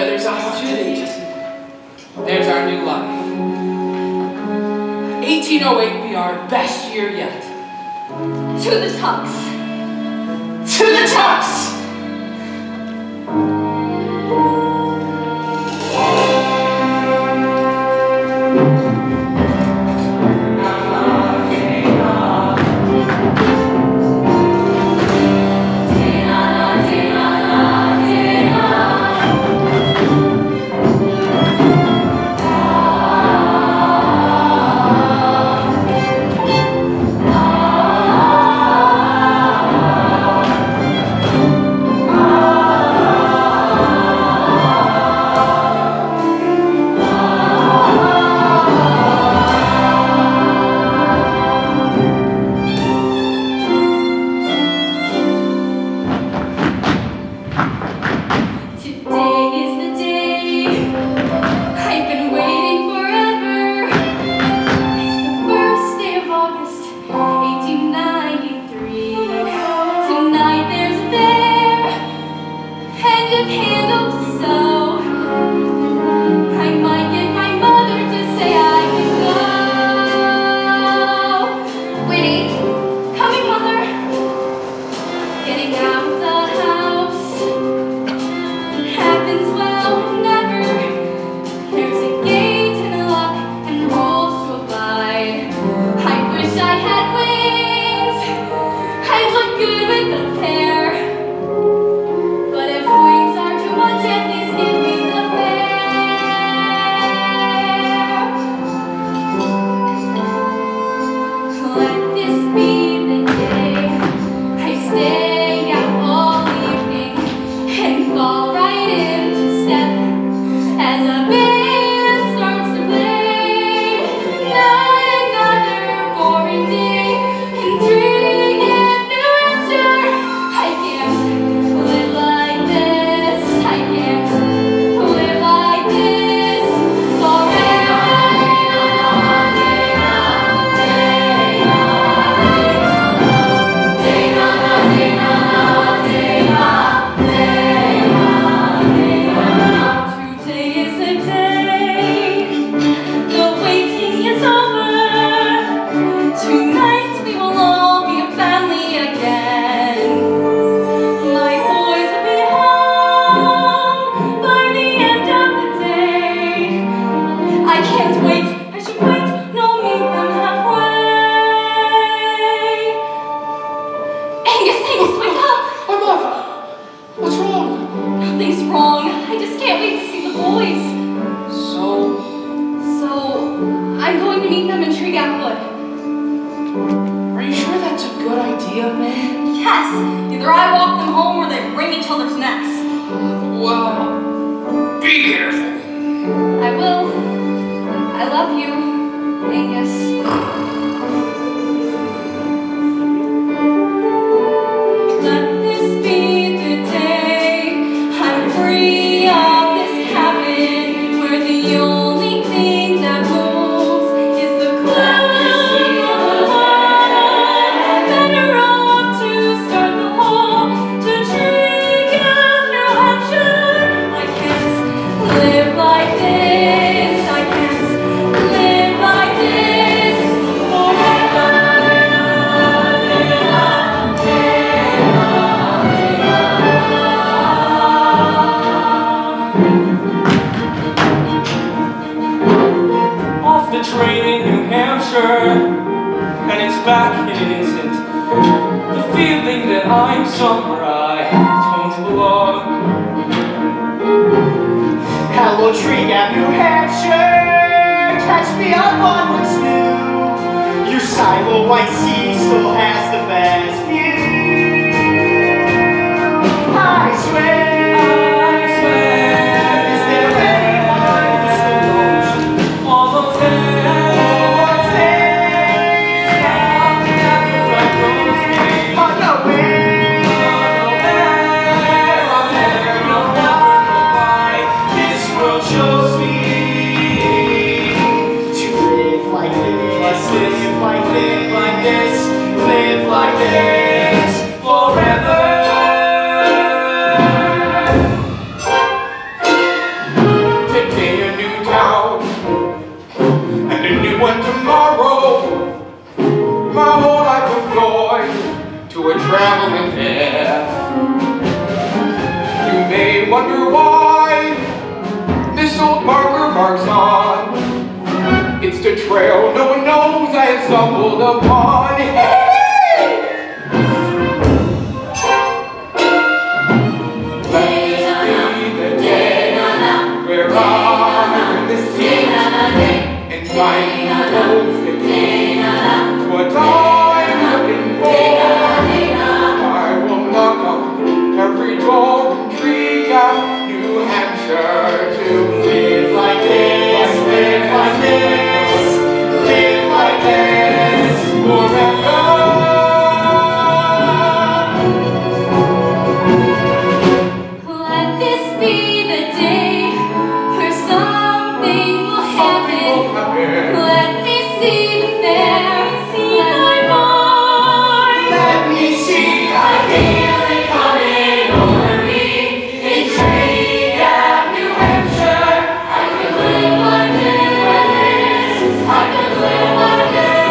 Where there's opportunity, there's our new life. 1808 be our best year yet. To the Tux. To the Tux! Live like this, live like this, live like this. wonder why this old barker barks on. It's the trail no one knows I have stumbled upon. Find those that what I'm looking for. I will knock on every door and treat out New Hampshire to live like this, live like this, live like this forever. Let this be the day where something will happen. Let me see the fair, see my boy. Let me see, I feel it coming over me. Intrigue at New Hampshire. I could live like this. I could live like this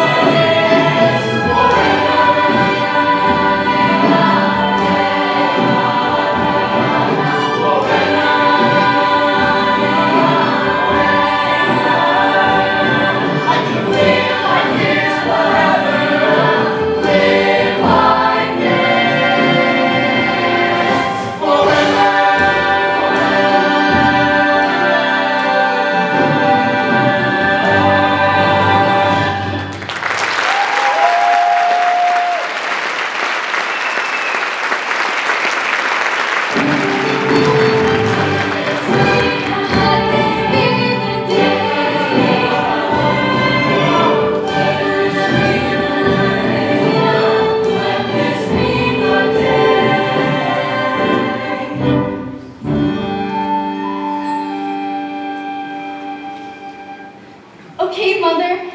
Okay, Mother,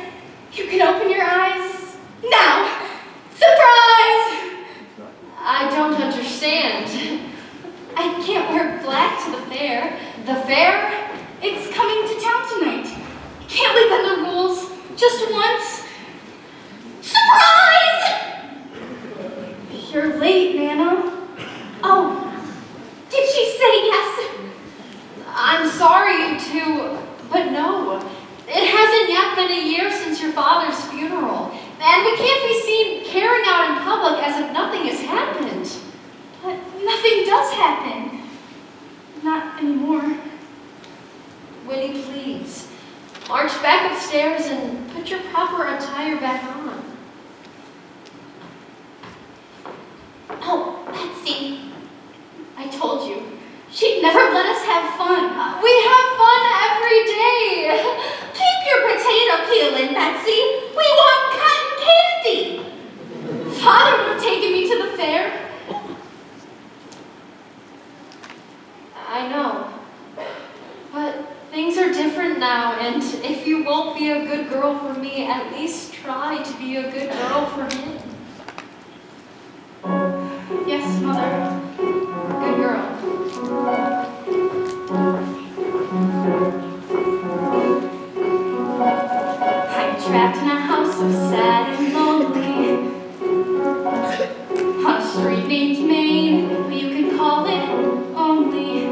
you can open your eyes now. Surprise! I don't understand. I can't wear black to the fair. The fair? It's coming to town tonight. Can't we bend the rules just once? Surprise! You're late, Nana. Oh, did she say yes? I'm sorry but no. It hasn't yet been a year since your father's funeral, and we can't be seen carrying out in public as if nothing has happened. But nothing does happen. Not anymore. Winnie, please, march back upstairs and put your proper attire back on. Oh, Betsy, I told you, she'd never let us have fun. We have fun every day. Keep your potato peeling, Betsy. We want cotton candy. Father would have taken me to the fair. I know, but things are different now, and if you won't be a good girl for me, at least try to be a good girl for him. Yes, Mother. Good girl. I'm trapped in a house so sad and lonely. On a street named Maine, but you can call it only.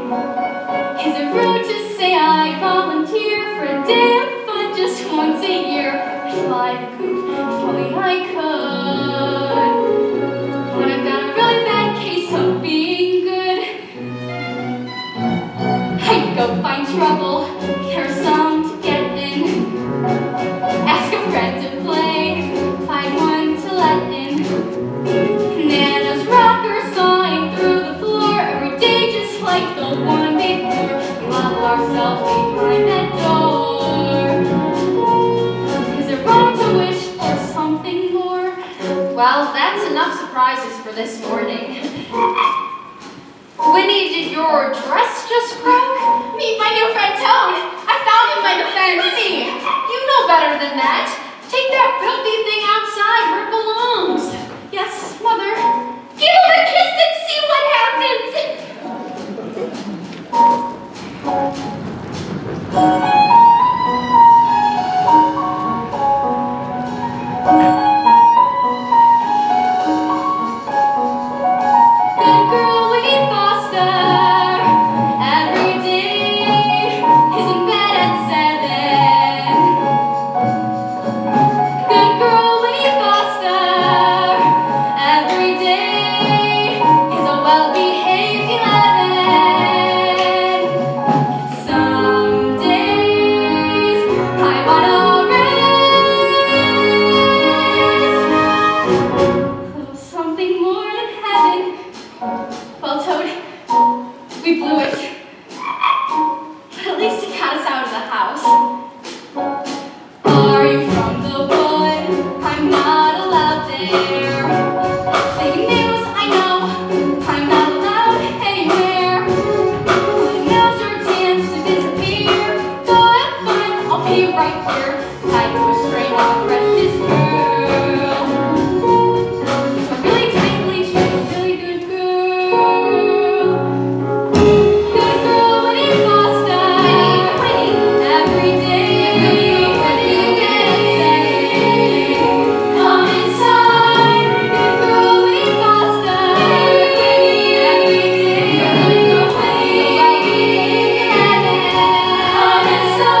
Is it rude to say I volunteer for a day of fun just once a year? I'd fly the coop if only I could. When I've got a really bad case of being good, I'd go find trouble, care some to get in. Ask a friend to play, find one to let in. Nana's rocker sawing through the floor every day just like the one before. We lock ourselves behind that door. Is it wrong to wish for something more? Well, that's enough surprises for this morning. Winnie, did your dress just crack? Meet my new friend Toad. I found him by the fence. Winnie, you know better than that. Take that filthy thing outside where it belongs. Yes, Mother. Give him a kiss and see what happens. Good girl Winnie Foster, neighbors. But at least it got us out of the house. Are you from the wood? I'm not allowed there. Fake news, I know. I'm not allowed anywhere. Now's your chance to disappear. Go have fun, I'll be right here. Tied to a string, I'll precious girl. A really twinkly, she's a really good girl. Good girl, winning pasta. Every day, come inside. Good girl, winning pasta. Every day, come inside.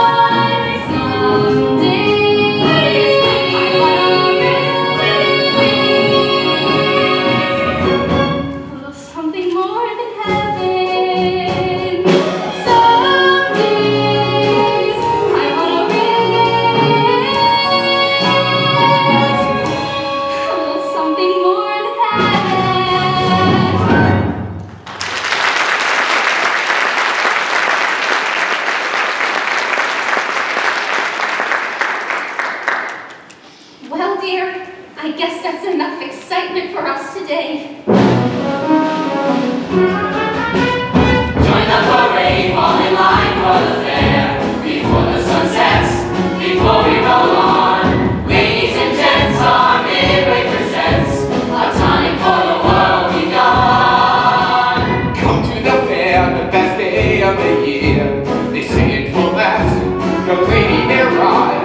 Something more than heaven. Some days I wanna raise something more than heaven. Well, dear, I guess that's enough excitement for us today. Join the parade, fall in line for the fair. Before the sun sets, before we roll on. Ladies and gents, our midway presents a tonic for the world beyond. Come to the fair, the best day of the year. They say it for last, the lady may ride.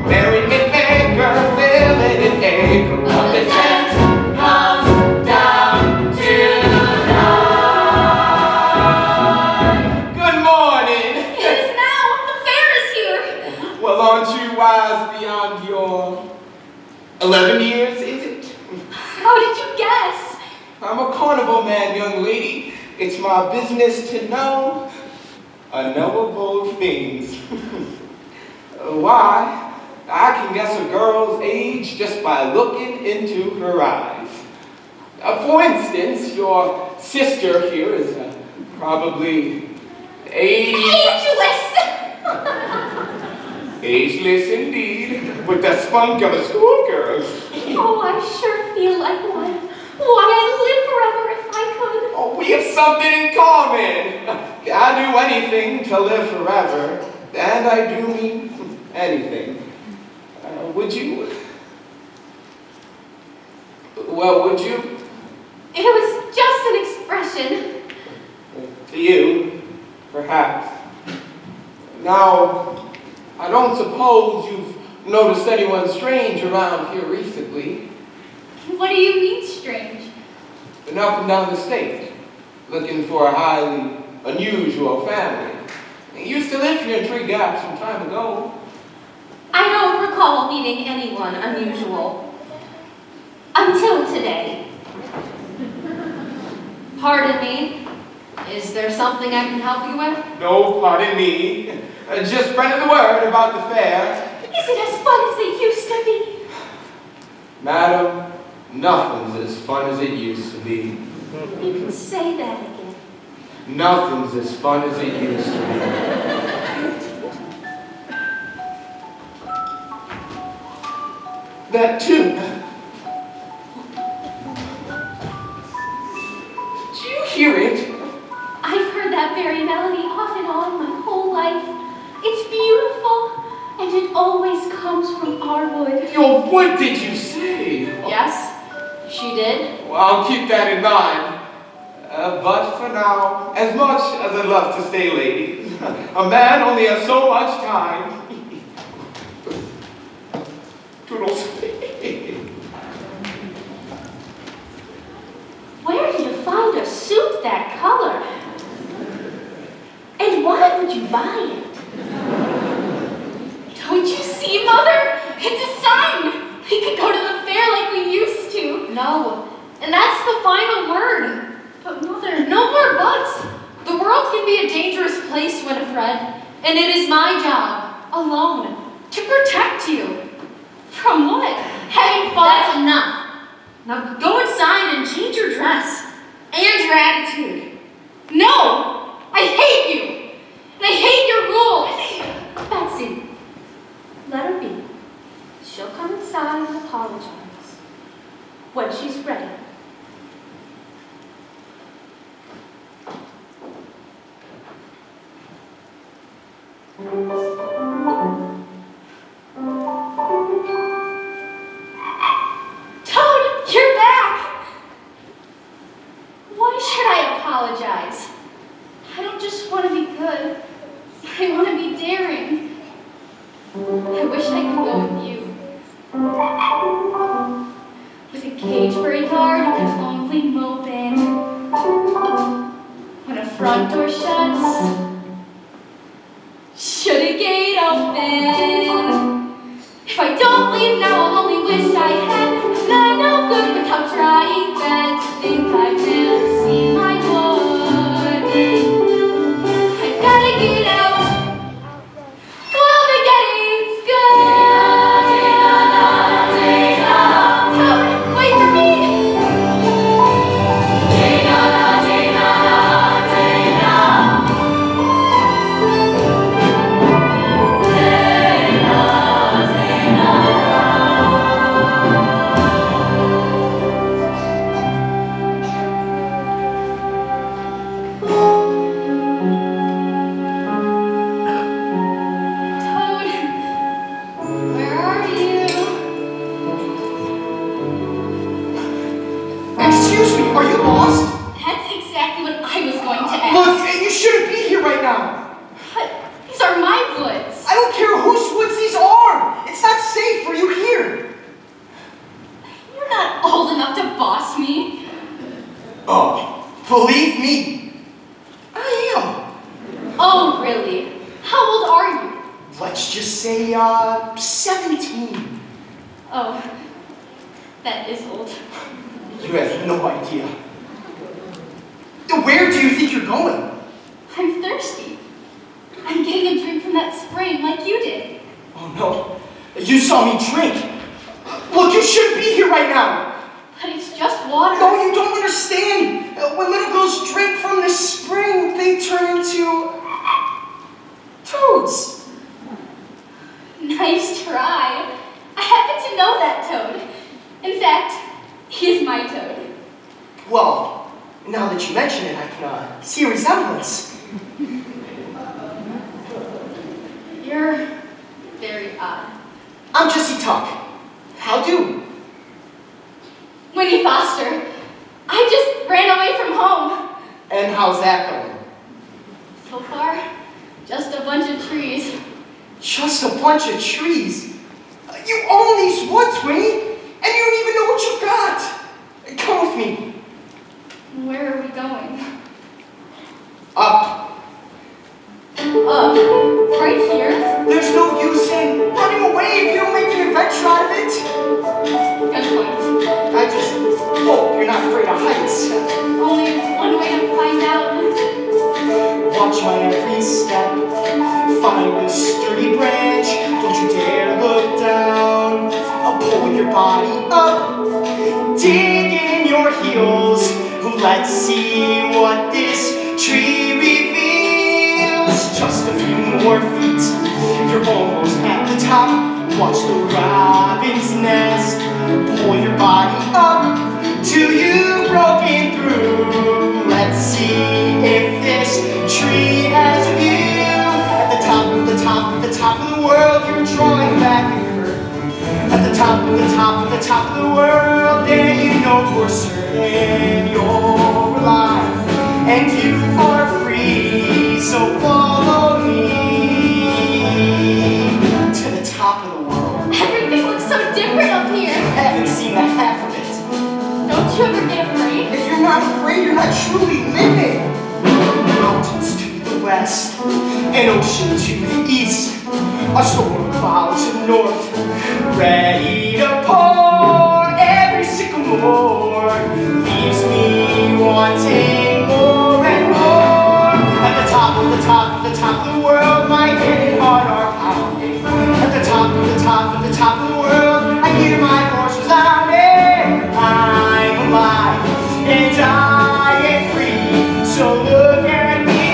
Mary Midmaker, Lilith and Acre. But the tent comes down tonight. Good morning. It is now. The fair is here. Well, aren't you wise beyond your 11 years, is it? How did you guess? I'm a carnival man, young lady. It's my business to know unknowable things. Why? I can guess a girl's age just by looking into her eyes. For instance, your sister here is probably 80... Ageless. Ageless indeed, with the spunk of a schoolgirl. Oh, I sure feel like one. Why, I'd live forever if I could. Oh, we have something in common. I do anything to live forever, and I do mean anything. Would you? Well, would you? It was just an expression. To you, perhaps. Now, I don't suppose you've noticed anyone strange around here recently. What do you mean, strange? Been up and down the state, looking for a highly unusual family. They used to live here in Tree Gap some time ago. I don't recall meeting anyone unusual. Until today. Pardon me. Is there something I can help you with? No, pardon me. Just spreading the word about the fair. Is it as fun as it used to be? Madam, nothing's as fun as it used to be. You can say that again. Nothing's as fun as it used to be. That tune. Did you hear it? I've heard that very melody off and on my whole life. It's beautiful, and it always comes from our wood. Yo, what did you say? Yes, she did. Well, I'll keep that in mind. But for now, as much as I'd love to stay, ladies, a man only has so much time. Toodles. Where did you find a suit that color? And why would you buy it? Don't you see, Mother? It's a sign. We could go to the fair like we used to. No, and that's the final word. But Mother, No more buts. The world can be a dangerous place, Winifred, and it is my job, alone, to protect you. from what? Having fun. That's enough. Now go inside and change your dress and your attitude. No! I Toad, you're back! Why should I apologize? I don't just want to be good. I want to be daring. I wish I could go with you. With a cage for a yard and only moping. When a front door shuts, should a gate open? If I don't leave now, I'll only wish I had. I'm not no good without trying bad to think I've never seen my wood. I've gotta get out while the getting's good. Toad, wait for me! Toad, where are you? Excuse me, are you lost? That's exactly what I was going to ask. Look, you shouldn't be here right now. But these are my woods. I don't care whose woods these are. It's not safe for you here. You're not old enough to boss me. Oh, believe me, I am. Oh, really? How old are you? Let's just say, 17. Oh, that is old. You have no idea. Where do you think you're going? I'm thirsty. I'm getting a drink from that spring like you did. Oh no, you saw me drink. Look, you shouldn't be here right now. But it's just water. No, you don't understand. When little girls drink from the spring, they turn into toads. Nice try. I happen to know that toad. In fact, he is my toad. Well, now that you mention it, I can see a resemblance. You're very odd. I'm Jesse Tuck. How do? Winnie Foster. I just ran away from home. And how's that going? So far, just a bunch of trees. Just a bunch of trees. You own these woods, Winnie, and you don't even know what you've got. Come with me. Where are we going? Up. Right here? There's no use in running away if you don't make an adventure out of it. Good point. I just hope you're not afraid of heights. Only one way to find out. Watch my every step. Find a sturdy branch. Don't you dare look down. I'll pull your body up. Dig in your heels. Let's see what this tree reveals. Just a few more feet. You're almost at the top. Watch the robin's nest. Pull your body up till you've broken through. Let's see if this tree has a view. At the top of the top of the top of the world, you're drawing back your curtain. At the top of the top of the top of the world, then you know for certain you're alive and you are free. So follow me to the top of the world. Everything looks so different up here. You haven't seen the half of it. Don't you ever get afraid? If you're not afraid, you're not truly living. Mountains to the west, an ocean to the east, a storm cloud to the north, ready to pour. Every sycamore leaves me wanting more and more. At the top of the top of the top of the world, my head and heart are pounding. At the top of the top of the top of the world, I hear my voice resounding. I'm alive and I am free, so look at me.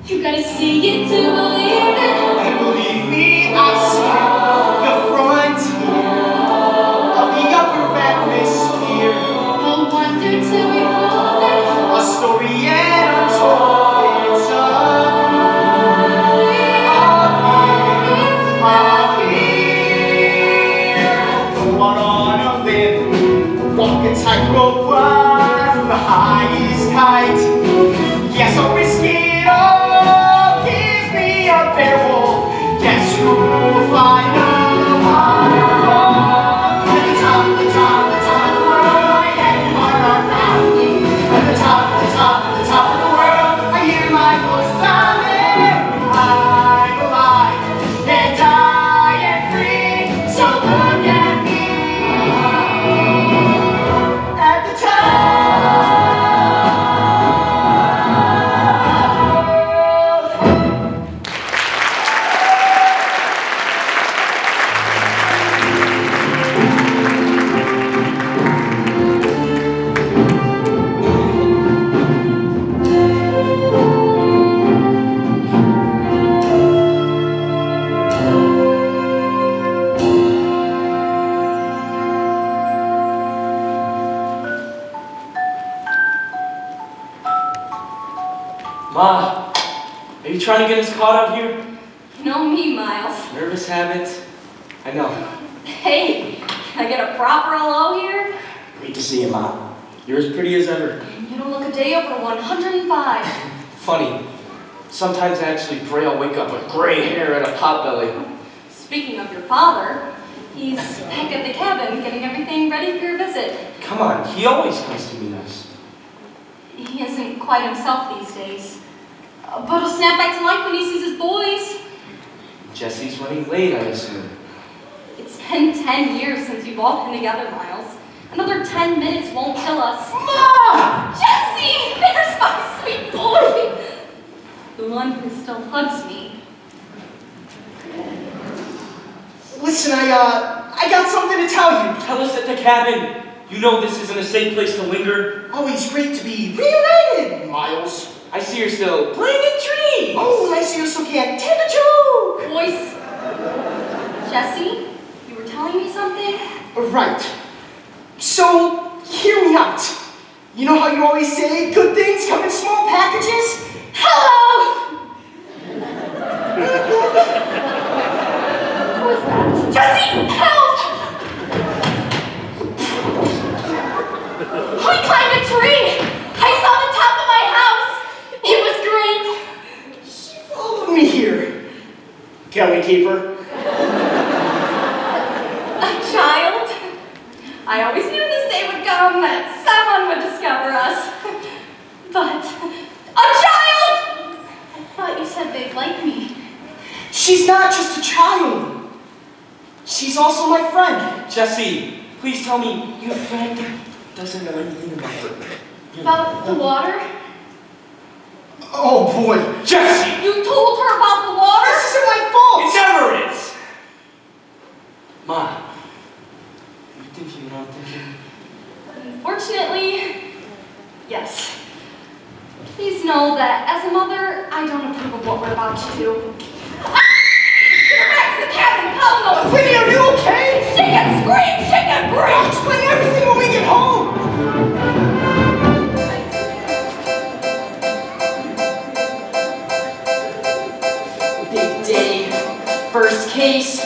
You gotta see it to believe it. And believe me, I've seen the frontier of the upper atmosphere. No wonder to behold it. A story yet untold. Ma, are you trying to get us caught out here? You know me, Miles. Nervous habits? I know. Hey, can I get a proper hello here? Great to see you, Ma. You're as pretty as ever. You don't look a day over 105. Funny. Sometimes I actually pray I'll wake up with gray hair and a pot belly. Speaking of your father, he's back at the cabin getting everything ready for your visit. Come on, he always comes to meet us. He isn't quite himself these days. But he'll snap back to life when he sees his boys. Jesse's running late, I assume. It's been 10 years since we've all been together, Miles. Another 10 minutes won't kill us. Ma! Jesse! There's my sweet boy! The one who still hugs me. Listen, I got something to tell you. Tell us at the cabin. You know this isn't a safe place to linger. Always great to be reunited, Miles. I see you're still playing in trees. Oh, and I see you so can't take a joke. Boys. Jesse, you were telling me something? Right. So, hear me out. You know how you always say good things come in small packages? Hello! Who was that? Jesse, help! We climbed a tree! I saw the top of my house! It was great! She followed me here. Can we keep her? A child? I always knew this day would come that someone would discover us. But a child! I thought you said they'd like me. She's not just a child. She's also my friend. Jesse, please tell me your friend doesn't know anything about her. About the water? Oh boy. Jesse! You told her about the water? This isn't my fault. It never is! Ma, you thinking what I'm thinking? Unfortunately, yes. Please know that as a mother, I don't approve of what we're about to do. Ah! Get her back to the cabin, Colonel! Winnie, are you okay? She can scream, she can I'll breathe! explain everything when we get home. Big day. First case.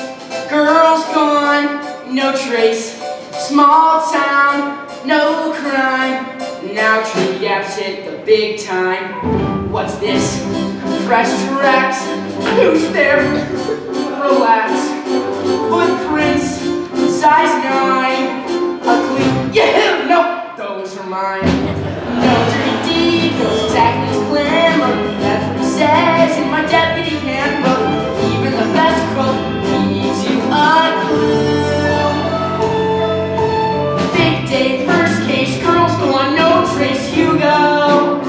Girls gone. No trace. Small town. No crime. Now tree gaps hit the big time. What's this? Fresh tracks. Who's there? Relax. Footprints. Size 9. Ugly. Yeah, no, those are mine. No dirty deed goes exactly as planned. Look, that's what he says in my deputy handbook. Even the best cook gives you a clue. Big day, first case, girls go on no trace. Hugo,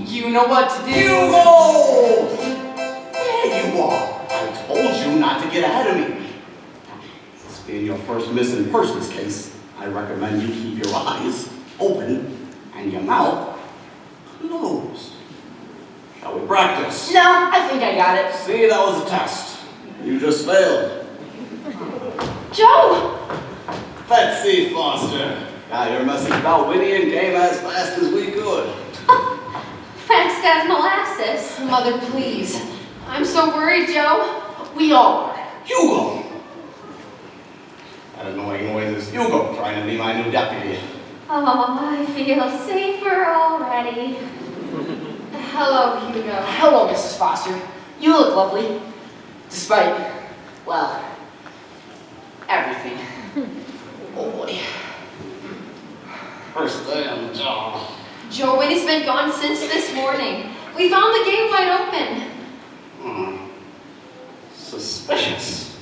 you know what to do. Hugo! There you are. I told you not to get ahead of me. This being your first missing persons case, I recommend you keep your eyes open and your mouth closed. Shall we practice? No, I think I got it. See, that was a test. You just failed. Joe! Betsy Foster. Got your message about Winnie and game as fast as we could. Fast as molasses. Mother, please. I'm so worried, Joe. We all are. Hugo! That annoying noise is Hugo trying to be my new deputy. Oh, I feel safer already. Hello, Hugo. Hello, Mrs. Foster. You look lovely. Despite, well, everything. Oh boy. First day on the job. Joe, Winnie's been gone since this morning. We found the gate wide open. Suspicious.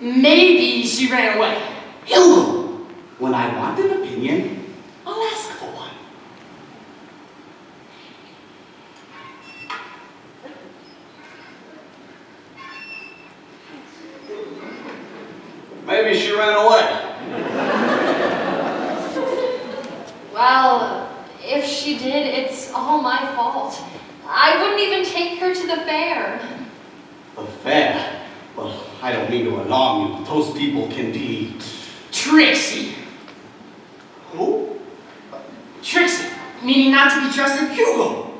Maybe she ran away. Hugo! When I want an opinion, I'll ask for one. Maybe she ran away. Well, if she did, it's all my fault. I wouldn't even take her to the fair. The fair? Well, I don't mean to alarm you, but those people can be... Trixie. Who? Trixie, meaning not to be trusted. Hugo!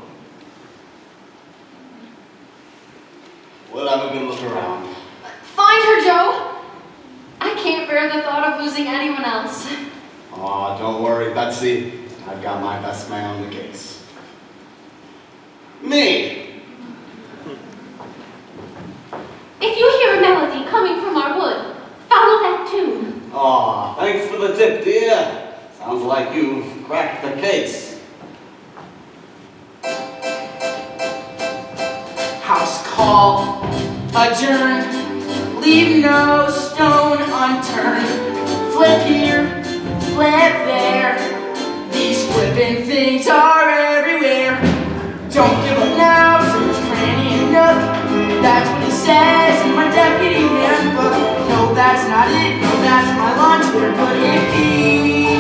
Betsy. I've got my best man on the case. Me. If you hear a melody coming from our wood, follow that tune. Aw, thanks for the tip, dear. Sounds like you've cracked the case. House call adjourned. Leave no stone unturned. Flip here, flip there. These flipping things are everywhere. Don't give up now, search cranny and nook. That's what it says in my deputy handbook. No, that's not it. No, that's my lunch. Where could it be?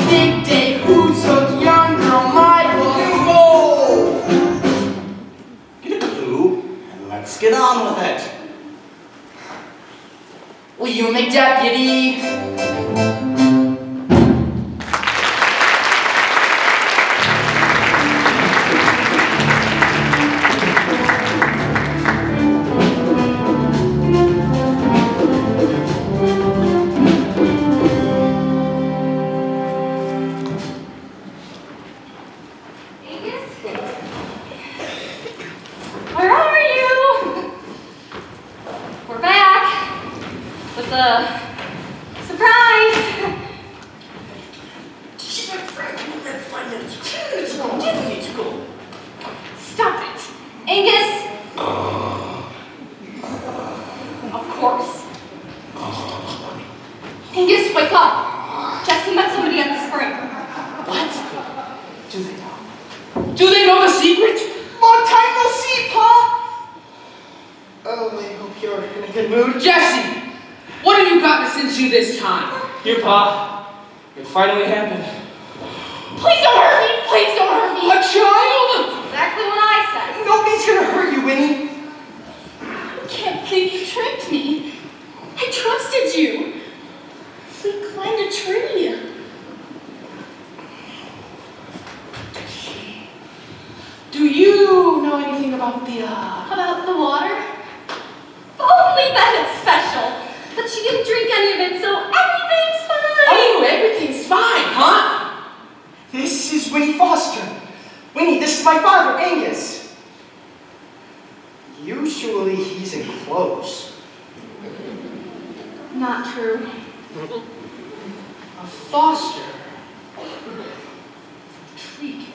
Big day, who took young girl my book? Get a clue, and let's get on with it. Will you make deputy? Angus? Where are you? We're back with the surprise. She's my friend. We met 5 minutes, 10 minutes ago. Didn't need to go. Stop it. Angus. Of course. Angus, wake up. Jesse met somebody at the spring. What? Do they know? Do they know the secret? Long time no see, Pa. Oh, I hope you're in a good mood. Jesse, what have you gotten us into this time? Here, Pa. It finally happened. Please don't hurt me. Please don't hurt me. A child? Exactly what I said. Nobody's gonna hurt you, Winnie. I can't believe you tricked me. I trusted you. We climbed a tree. Do you know anything about the, About the water? Only that it's special. But she didn't drink any of it, so everything's fine. Oh, everything's fine, huh? This is Winnie Foster. Winnie, this is my father, Angus. Usually he's in clothes. Not true. A foster. Tree cat.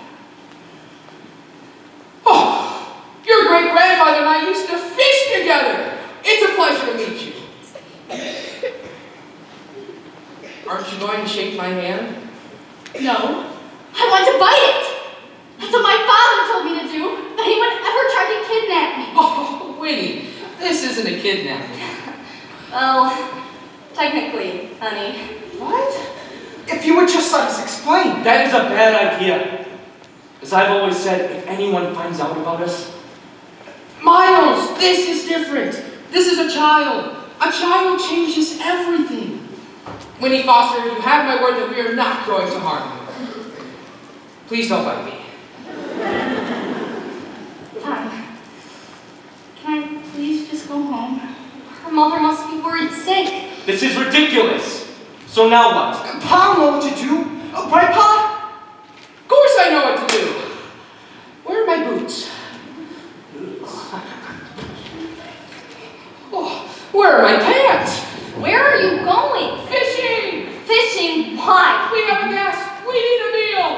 Oh, your great-grandfather and I used to fish together. It's a pleasure to meet you. Aren't you going to shake my hand? No. I want to bite it. That's what my father told me to do. If anyone ever tried to kidnap me. Oh, Winnie, this isn't a kidnapping. Well, technically, honey. What? If you would just let us explain. That is a bad idea. As I've always said, if anyone finds out about us, Miles, this is different. This is a child. A child changes everything. Winnie Foster, you have my word that we are not going to harm you. Please don't bite me. Fine. Can I please just go home? Her mother must be worried sick. this is ridiculous. So now what? Pa know what to do. Right, Pa? Of course I know what to do. Where are my boots? Oh, where are my pants? Where are you going? Fishing! Fishing? Why? We have a guest. We need a meal.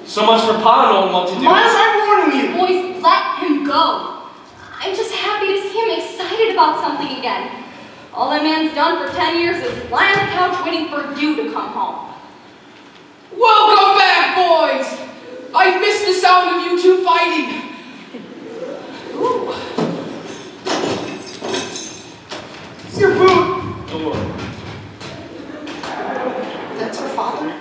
So much for Pa knowing what to do. Miles, I'm warning you. Boys, let him go. I'm just happy to see him excited about something again. All that man's done for 10 years is lie on the couch waiting for you to come home. Welcome back, boys. I've missed the sound of you two fighting. Ooh. Your boot. Door. That's our father?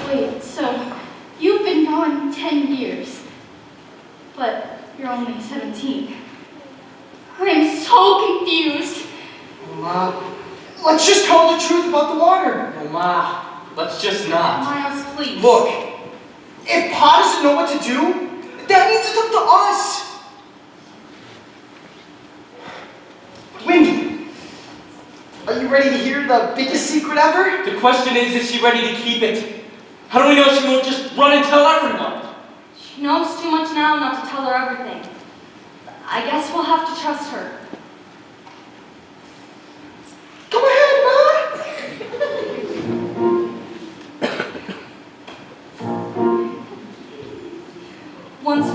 Wait, so you've been gone 10 years, but you're only 17. I'm so confused. Ma, let's just tell the truth about the water. Oh, Ma, let's just not. Miles, please. Look, if Pa doesn't know what to do, that means it's up to us. Wendy, are you you ready to hear the biggest secret ever? The question is she ready to keep it? How do we know she won't just run and tell everyone? She knows too much now not to tell her everything. I guess we'll have to trust her. Go ahead, Ma. Once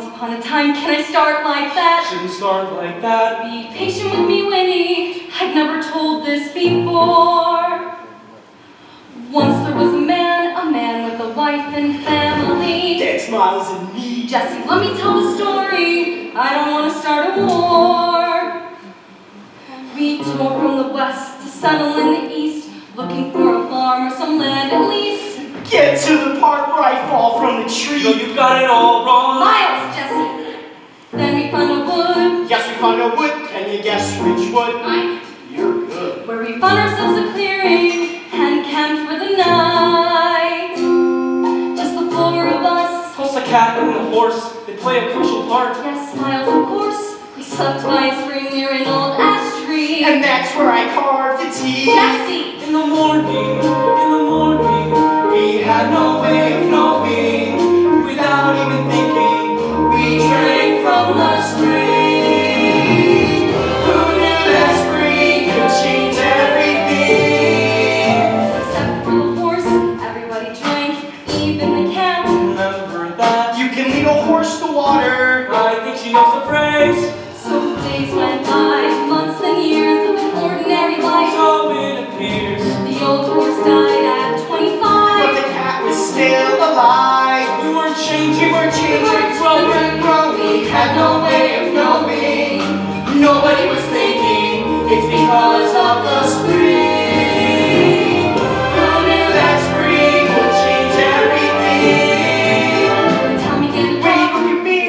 upon a time, can I start like that? Shouldn't start like that. Be patient with me, Winnie. I've never told this before. Once there was a man with a wife and family. That's Miles and me. Jesse, let me tell the story. I don't want to start a war. We tore from the west to settle in the east, looking for a farm or some land at least. Get to the part where I fall from the tree. No, you got it all wrong. Miles, Jesse. Then we found a wood. Yes, we found a wood. Can you guess which wood? You're good. Where we found ourselves a clearing and camped for the night. Just the four of us. Plus the cat and the horse, they play a crucial part. Yes, Miles, of course. We slept by a spring near an old ash tree. And that's where I carved a T. Jesse! In the morning, we had no way of knowing. Without even thinking, we drank from the spring. Who knew that spring could change everything? Except for the horse, everybody drank, even the cat. Remember that? You can lead a horse to water. I think she knows the phrase. So days went by, months and years of an ordinary life. So it appears. The old horse died at 25. But the cat was still alive. We weren't changing, We were changing, growing. We had no way of knowing. Nobody was thinking it's because of the spring. Who knew that spring would change everything? Tell me, get it Wait, wrong. look at me.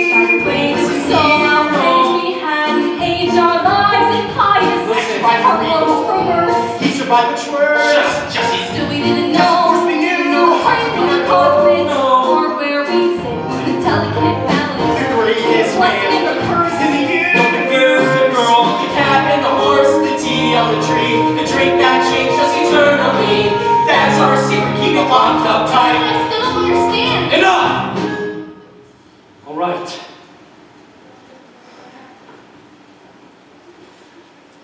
Wait, This is so me. outraged we hadn't aged our lives in pious. Listen, Our clothes were worse. He survived the worst. Jesse. Still we didn't Yes, of know. course we knew. No height in our coffins or where we'd sit. A delicate balance. The greatest Wasn't in man the purse. in the year. Don't confuse the girl, the cat and the horse, the tea on the tree, the drink that changed us eternally. That's our secret, keep it locked up tight. I still don't understand. Enough! All right.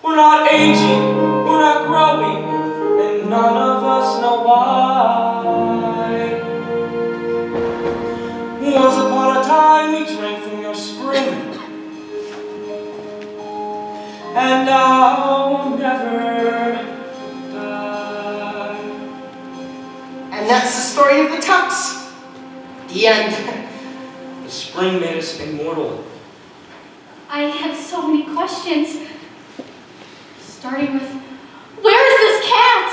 We're not aging, we're not growing, and none of us know why. Once upon a time we drank from your spring, and now never die. And that's the story of the Tucks. The end. The spring made us immortal. I have so many questions. Starting with, where is this cat?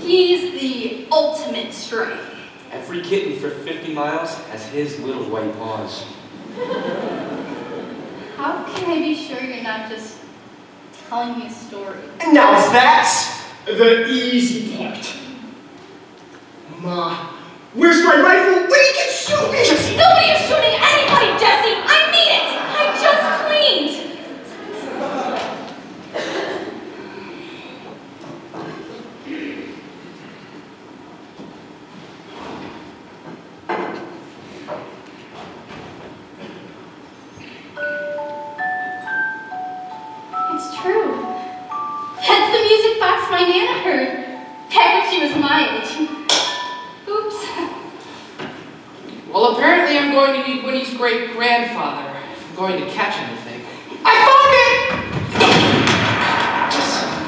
He's the ultimate stray. Every kitten for 50 miles has his little white paws. How can I be sure you're not just telling me a story? And now that's the easy part. Ma, where's my rifle? When he can shoot me! Nobody is shooting anybody, Jesse! I mean it! I just cleaned! It's true. That's the music box my Nana heard back when she was my age. Oops. Well, apparently I'm going to need Winnie's great-grandfather if I'm going to catch anything. I found it!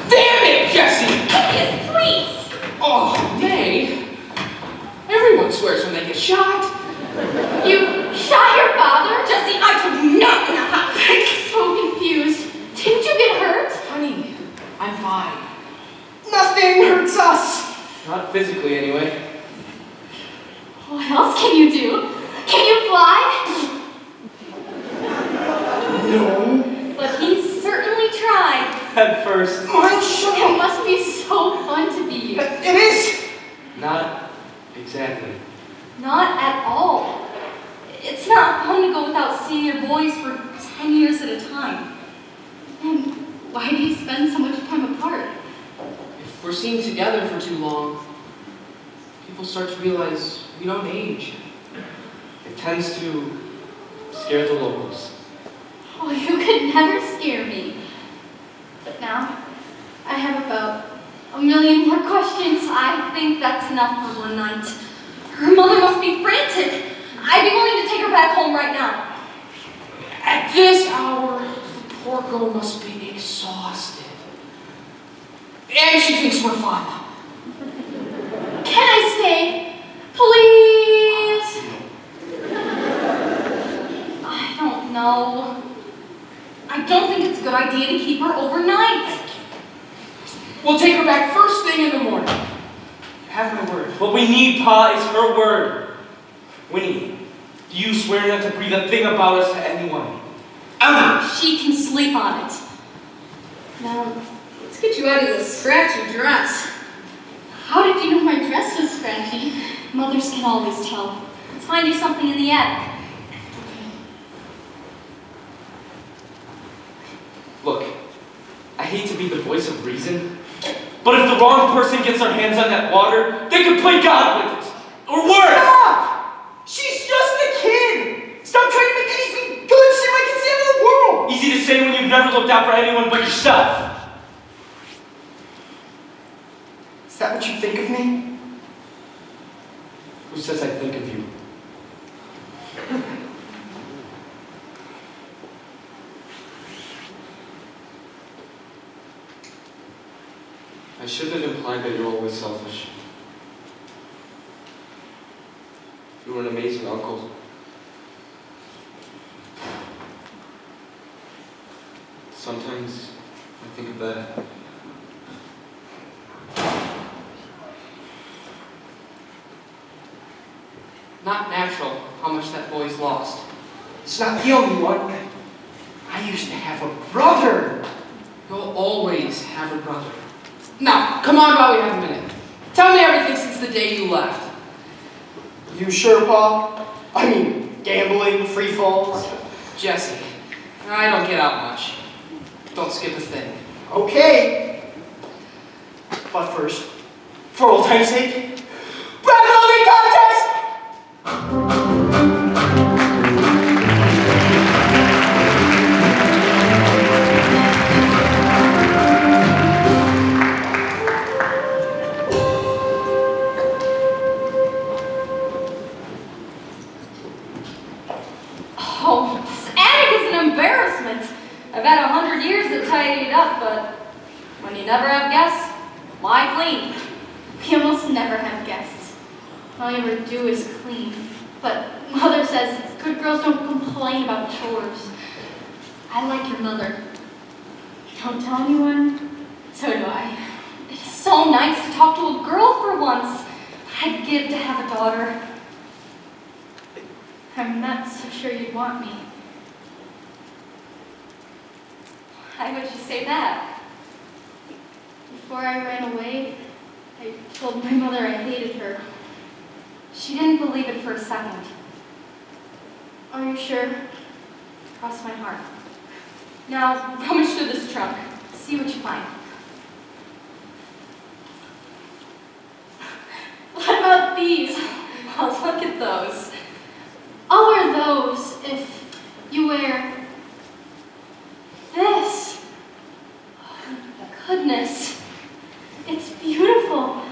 Damn it, Jesse! Yes, please! Oh, May. Everyone swears when they get shot. You shot your father? Jesse, I told you not in the house! I'm so confused. Didn't you get hurt? Honey, I'm fine. Nothing hurts us. Not physically, anyway. What else can you do? Can you fly? No. But he certainly tried. At first, Mine shut It up. must be so fun to be you. It is. not exactly. Not at all. It's not fun to go without seeing your boys for 10 years at a time. And Why do you spend so much time apart? If we're seen together for too long, people start to realize we don't age. It tends to scare the locals. Oh, you could never scare me. But now, I have about a million more questions. I think that's enough for one night. Her mother must be frantic. I'd be willing to take her back home right now. At this hour, the poor girl must be exhausted. And she thinks we're fun. Can I stay? Please? I don't know. I don't think it's a good idea to keep her overnight. We'll take her back first thing in the morning. You have my word. What we need, Pa, is her word. Winnie, do you swear not to breathe a thing about us to anyone? Ever! She can sleep on it. Now, let's get you out of this scratchy dress. How did you know my dress was scratchy? Mothers can always tell. Let's find you something in the attic. Look, I hate to be the voice of reason, but if the wrong person gets their hands on that water, they could play God with it. Or worse! Stop! She's just a kid! Stop trying to make anything good seem like it's the end of the world! Easy to say when you've never looked out for anyone but yourself. Is that what you think of me? Who says I think of you? I shouldn't have implied that you're always selfish. You were an amazing uncle. Sometimes I think of that. Not natural how much that boy's lost. It's not the only one. I used to have a brother. You'll always have a brother. Now, come on, while we have a minute. Tell me everything since the day you left. You sure, Pa? I mean, gambling, free falls. Jesse, I don't get out much. Don't skip a thing. Okay. But first, for old time's sake, bravo contest! Oh, this attic is an embarrassment. I've had 100 years to tidy it up, but when you never have guests, why clean? We almost never have guests. All you ever do is clean. But Mother says good girls don't complain about chores. I like your mother. Don't tell anyone. So do I. It's so nice to talk to a girl for once. I'd give to have a daughter. I'm not so sure you'd want me. Why would you say that? Before I ran away, I told my mother I hated her. She didn't believe it for a second. Are you sure? Cross my heart. Now, rummage through this trunk. See what you find. What about these? Oh, look at those. I'll wear those if you wear this. Oh, goodness. It's beautiful.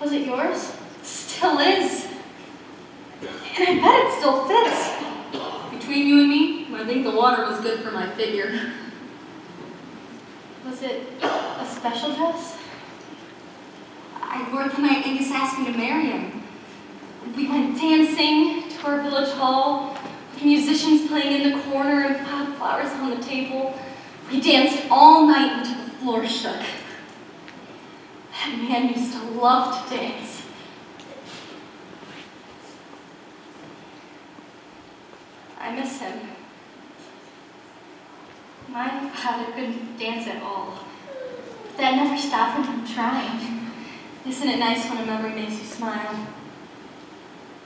Was it yours? Still is. And I bet it still fits. Between you and me, I think the water was good for my figure. Was it a special dress? I wore it the night Angus asked me to marry him. We went dancing to our village hall, with musicians playing in the corner and piled flowers on the table. We danced all night until the floor shook. That man used to love to dance. I miss him. My father couldn't dance at all. But that never stopped him from trying. Isn't it nice when a memory makes you smile?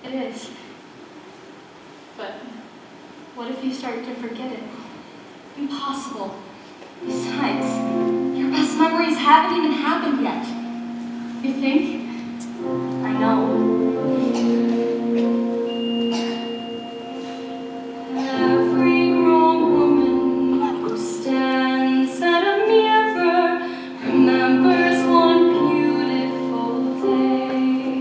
It is. But what if you start to forget it? Impossible. Besides, your best memories haven't even happened yet. You think? I know. Every grown woman who stands at a mirror remembers one beautiful day.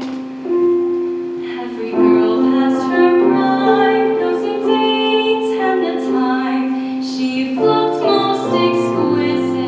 Every girl past her prime knows the date and the time she looked most exquisite.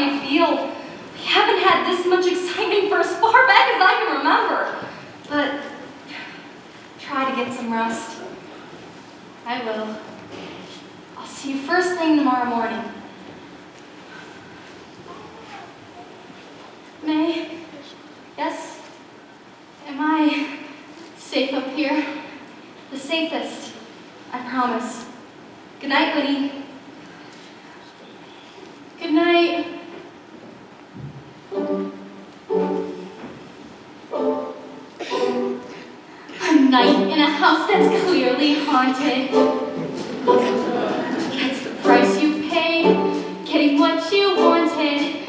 you feel. We haven't had this much excitement for as far back as I can remember. But try to get some rest. I will. I'll see you first thing tomorrow morning. May? Yes? Am I safe up here? The safest, I promise. Good night, Winnie. Good night. A night in a house that's clearly haunted. That's the price you pay, getting what you wanted.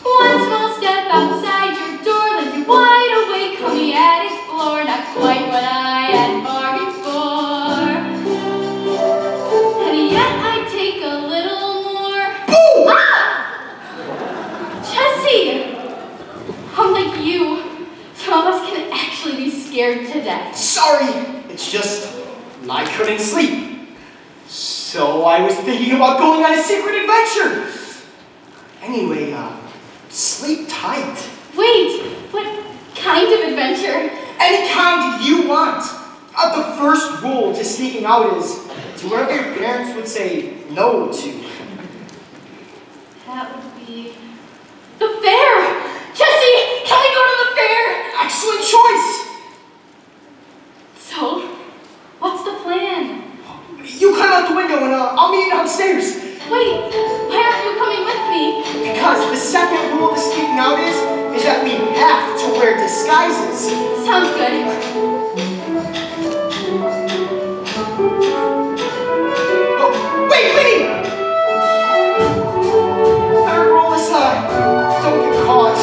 One small step outside your door left you wide awake on the attic floor, not quite what I had bargained for. And yet I take a little more. Boom! Ah! Jesse! Unlike you, some of us can actually be scared to death. Sorry, it's just I couldn't sleep. So I was thinking about going on a secret adventure. Anyway, sleep tight. Wait, what kind of adventure? Any kind you want. The first rule to sneaking out is do whatever your parents would say no to. That would be the fair! Jesse, can we go to the fair? Excellent choice. So, what's the plan? You climb out the window and I'll meet you downstairs. Wait, why aren't you coming with me? Because the second rule to sneaking out is that we have to wear disguises. Sounds good. Oh, wait, Winnie! Third rule is don't get caught.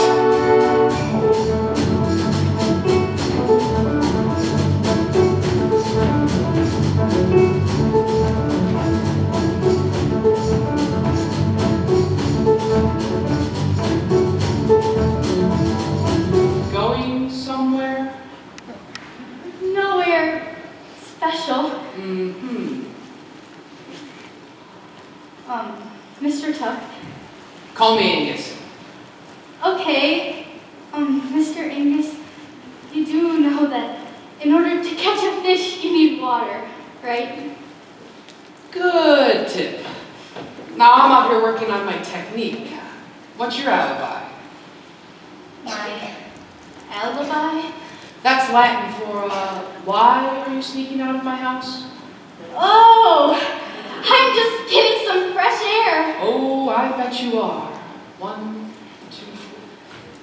Going somewhere? Nowhere special. Mr. Tuck. Call me Angus. Okay, Mr. Angus, you do know that in order to catch a fish, you need water, right? Good tip. Now I'm out here working on my technique. What's your alibi? My alibi? That's Latin for, why are you sneaking out of my house? Oh, I'm just getting some fresh air. Oh, I bet you are. 1, 2.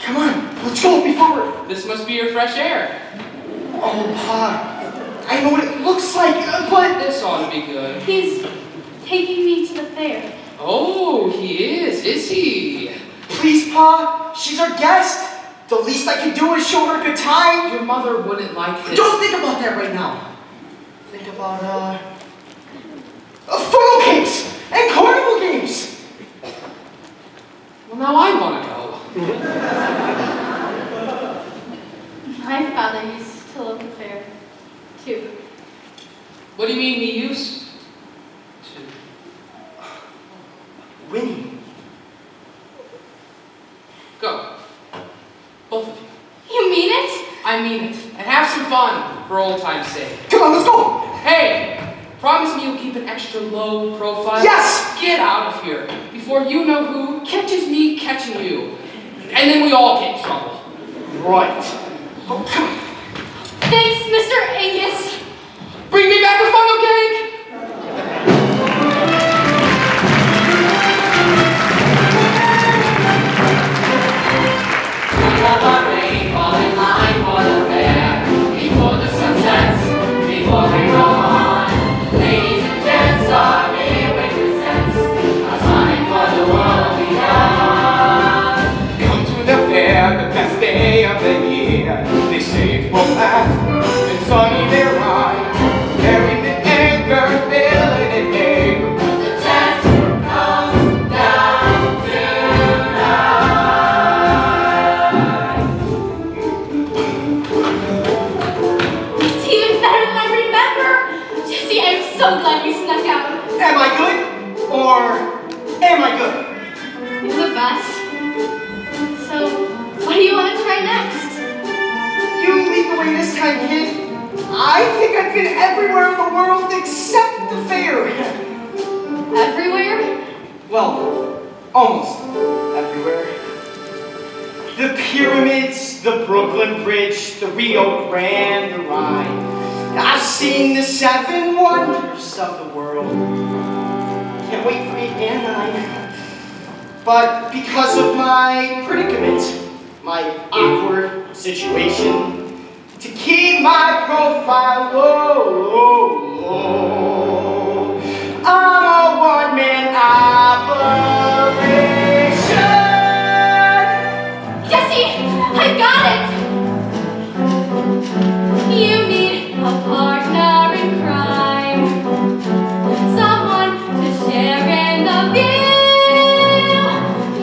Come on, let's go before. This must be your fresh air. Oh, Pa, I know what it looks like, but This ought to be good. He's taking me to the fair. Oh, he is he? please, Pa, she's our guest. The least I can do is show her a good time. Your mother wouldn't like this. Don't think about that right now. Think about, photo games and carnival games. Well, now I want to go. My father used to love the fair, too. What do you mean he used to? Winnie. Go. Both of you. You mean it? I mean it. And have some fun, for old time's sake. Come on, let's go. Hey! Promise me you'll keep an extra low profile? Yes! Get out of here before you know who catches me catching you. And then we all get in trouble. Right. Oh, come on. Thanks, Mr. Angus. Bring me back a funnel cake! Hurry, fall in line for the fair. Before the sun sets, before we roll on. Ladies and gents, our midway presents a time for the world beyond. Come to the fair, the best day of the year. They say it will last, and sunny they ride. Carrying the anchor fast. So, what do you want to try next? You lead the way this time, kid. I think I've been everywhere in the world except the fair. Everywhere? Well, almost everywhere. The pyramids, the Brooklyn Bridge, the Rio Grande, the Rhine. I've seen the 7 wonders of the world. Can't wait for 8 and 9. But because of my predicament, my awkward situation, to keep my profile low, I'm a one-man operation. Jesse, I got it! You need a partner in crime. Someone to share in the view.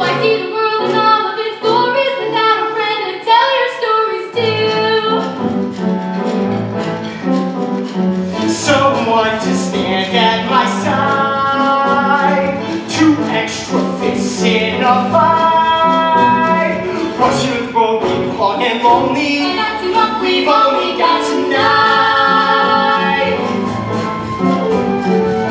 I see the world in all of its glories without a friend to tell your stories to. Someone to stand at my side. 2 extra fists in a fight. Watching the road be long and lonely. And not too long, We've only got tonight.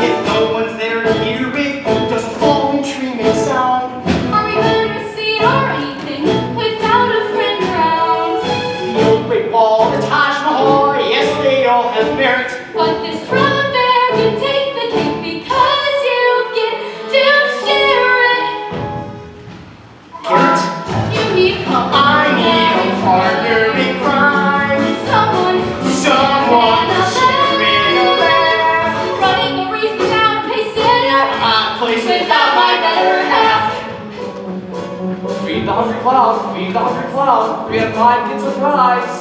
If no one's there to hear it, does a falling tree make sound? Are we gonna see it or anything without a friend around? The old Great Wall, the Taj Mahal, yes, they all have merit. But this drama fair can take the cake because you get to share it. Garrett, You need a I need a partner in crime. Someone to share in a laugh. Running a race without a pace setter. A place without my better half. Feed the hungry cloud, feed the hungry cloud. 3 out of 5 gets a prize.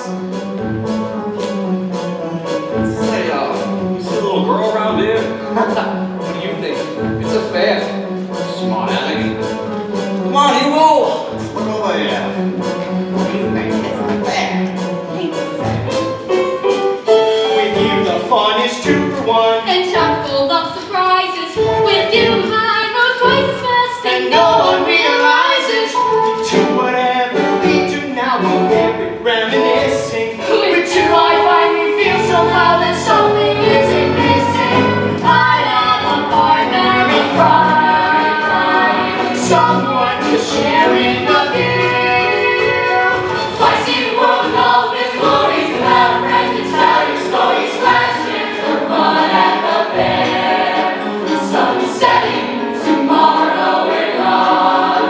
Say, you see a little girl around here? What do you think? It's a fair. Smart aleck. Come on, Hugo. Let's look over here. With you, the fun is 2 for 1. And chock full of surprises. With you, I know twice as fast. And no one realizes. To whatever we do now, we'll never reminiscing. With you, I finally feel somehow that something isn't missing. I have a partner in crime. Someone to share in the view. I see the world in all of its glories without a friend to tell your stories. Last chance for fun at the fair. The sun's setting, tomorrow we're gone.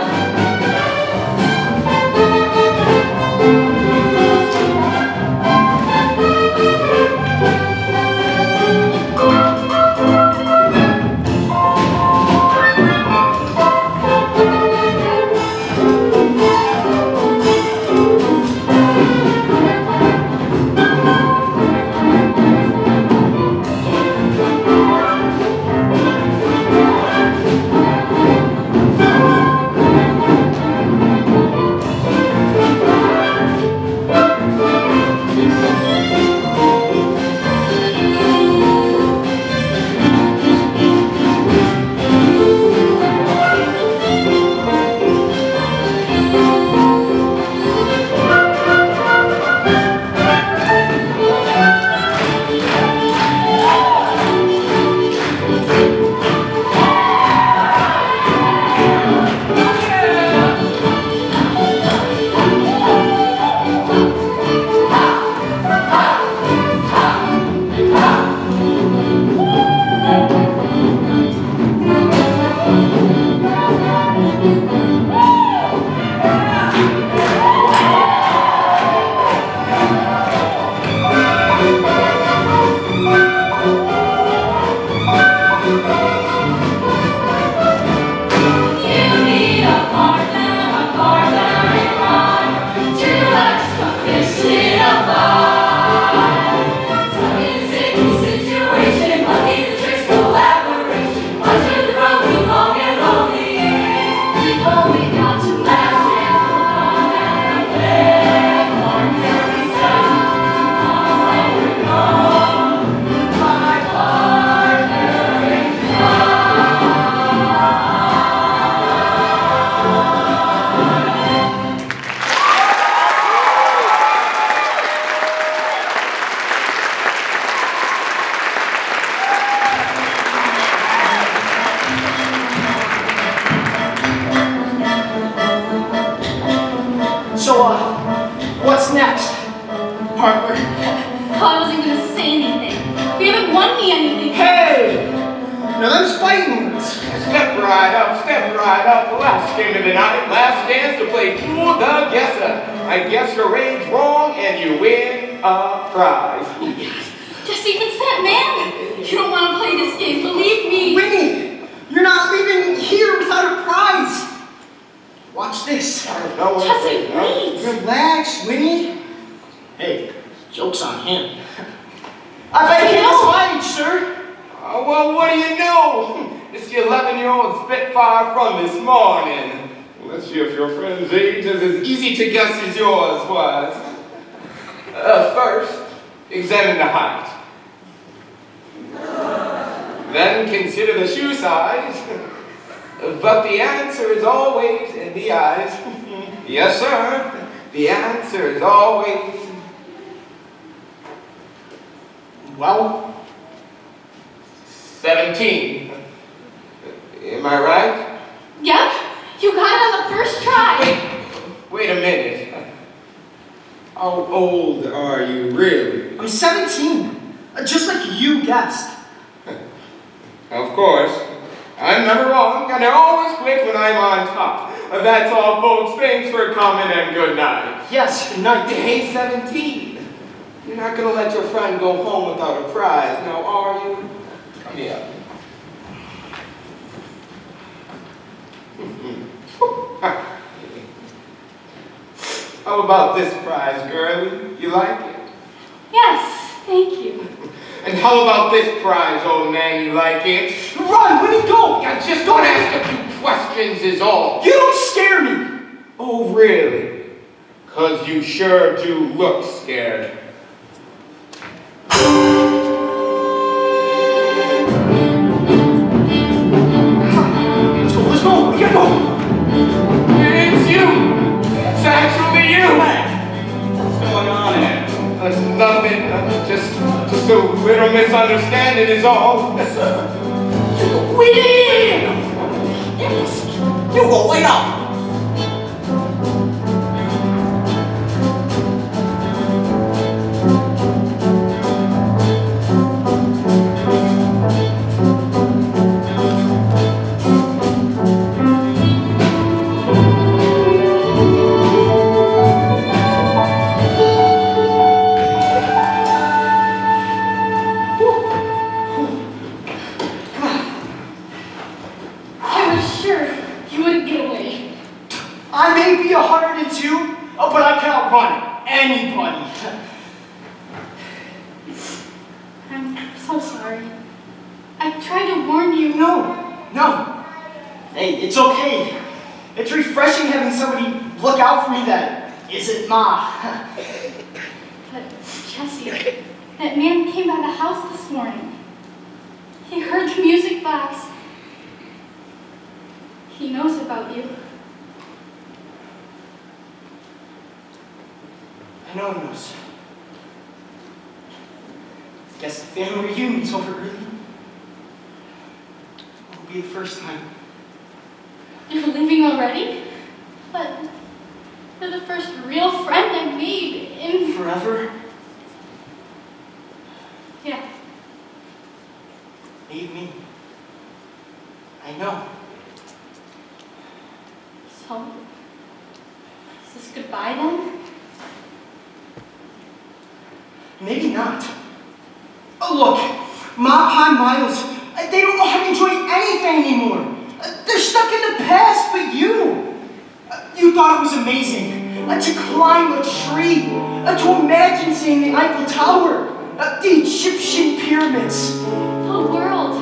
Before step right up. Last game of the night, last chance to play Fool the Guesser. I guess your age wrong and you win a prize. Jesse, it's that man. You don't want to play this game, believe me. Winnie, you're not leaving here without a prize. Watch this. Jesse, please. Relax, Winnie. Hey, joke's on him. I bet he was my age, sir. Well, what do you know? It's the 11-year-old Spitfire from this morning. Let's see if your friend's age is as easy to guess as yours was. First, examine the height. Then consider the shoe size. But the answer is always in the eyes. Yes, sir. The answer is always... Well, 17. Am I right? Yep, you got it on the first try. Wait a minute. How old are you really? I'm 17. Just like you guessed. Of course. I'm never wrong, and I always quit when I'm on top. That's all, folks. Thanks for coming and good night. Yes, good night. Hey, 17. You're not going to let your friend go home without a prize, now are you? Come here. How about this prize, girlie? You like it? Yes, thank you. And how about this prize, old man? You like it? Run, Winnie, go! I just don't ask a few questions is all. You don't scare me! Oh, really? 'Cause you sure do look scared. Let's go, we gotta go! It's you! It's actually you! What's going on here? Nothing. Just a little misunderstanding is all. Winnie! You go, wait up! I was sure you wouldn't get away. I may be 102, but I can outrun anybody. I'm so sorry. I tried to warn you. No. Hey, it's okay. It's refreshing having somebody look out for me that isn't Ma. But, Jesse, that man came by the house this morning. He heard the music box. He knows about you. I know he knows. Guess the family reunion's over early. It'll be the first time. You're leaving already? But you're the first real friend I made in... Forever? Yeah. Leave me. I know. So, is this goodbye then? Maybe not. Oh, look, Ma, Pa, and Miles, they don't know how to enjoy anything anymore. They're stuck in the past, but you thought it was amazing to climb a tree, to imagine seeing the Eiffel Tower, the Egyptian pyramids. The world.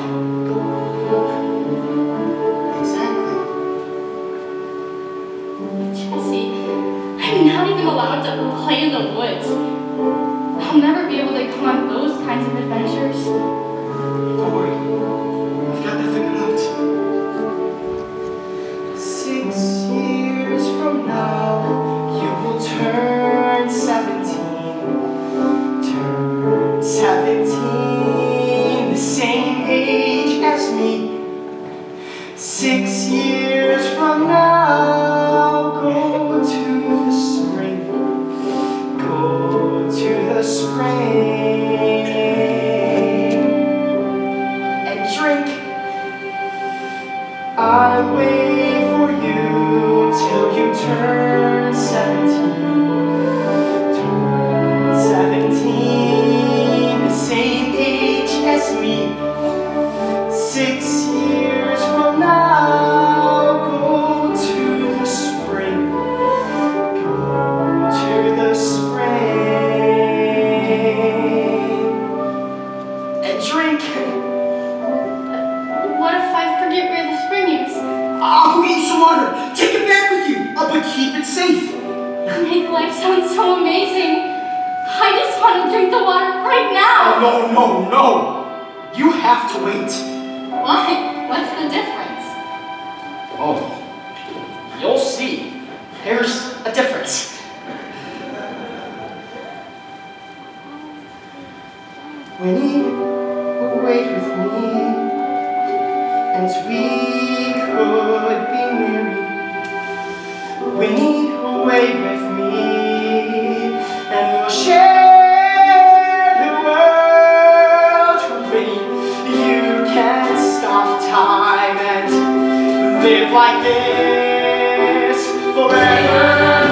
Exactly. Jesse, I'm not even allowed to play in the woods. I'll never be able to go on those kinds of adventures. Don't worry, I've got that figured out. 6 years from now, you will turn 17. Turn 17, the same age as me. 6 years from now, go to the spring. Go to the spring and drink. turn 17, the same age as me. 6 years from now, go to the spring, go to the spring, and drink. What if I forget where the spring is? I'll go get you some water. Take it back with you, but keep it safe. You make life sound so amazing. I just want to drink the water right now. Oh, no. You have to wait. Why? What's the difference? Oh, you'll see. There's a difference. Winnie, wait with me, and we could be married. Winnie, wait with me, and we'll share the world. Winnie, you can stop time and live like this forever.